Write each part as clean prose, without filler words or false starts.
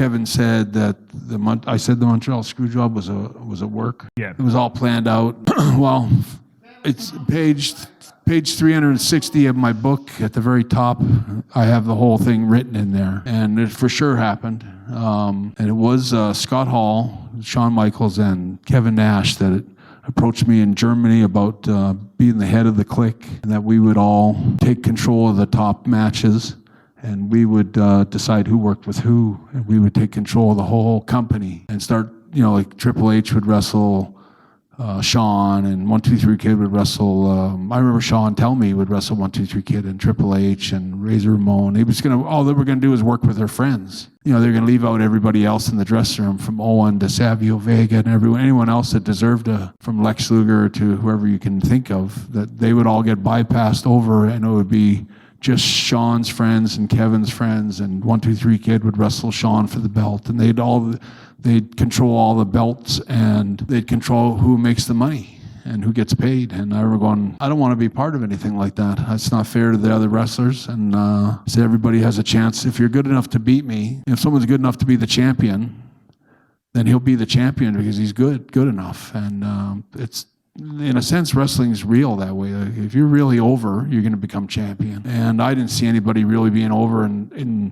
Kevin said that I said the Montreal screw job was a work. Yeah. It was all planned out. Well, it's page 360 of my book. At the very top, I have the whole thing written in there, and it for sure happened. And it was Scott Hall, Shawn Michaels, and Kevin Nash that approached me in Germany about being the head of the Kliq, and that we would all take control of the top matches, and we would decide who worked with who, and we would take control of the whole company and start, like Triple H would wrestle Shawn, and 1-2-3 Kid would wrestle. I remember Shawn telling me he would wrestle 1-2-3 Kid and Triple H and Razor Ramon. He was all they were gonna do was work with their friends. They're gonna leave out everybody else in the dressing room, from Owen to Savio Vega and anyone else that deserved from Lex Luger to whoever you can think of. That they would all get bypassed over, and it would be just Shawn's friends and Kevin's friends, and 1-2-3 Kid would wrestle Shawn for the belt, and they'd control all the belts, and they'd control who makes the money and who gets paid. And I remember going, I don't want to be part of anything like that. That's not fair to the other wrestlers. And so everybody has a chance. If you're good enough to beat me, if someone's good enough to be the champion, then he'll be the champion because he's good enough. And it's, in a sense, wrestling's real that way. Like, if you're really over, you're going to become champion. And I didn't see anybody really being over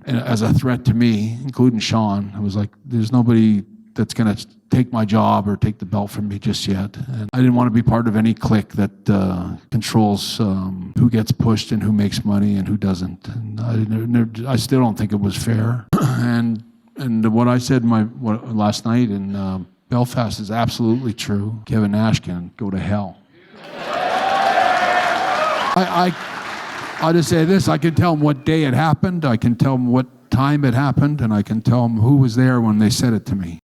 as a threat to me, including Shawn. It was like, there's nobody that's going to take my job or take the belt from me just yet. And I didn't want to be part of any clique that controls who gets pushed and who makes money and who doesn't. And I still don't think it was fair. and what I said last night in Belfast is absolutely true. Kevin Nash can go to hell. I'll just say this, I can tell him what day it happened, I can tell him what time it happened, and I can tell him who was there when they said it to me.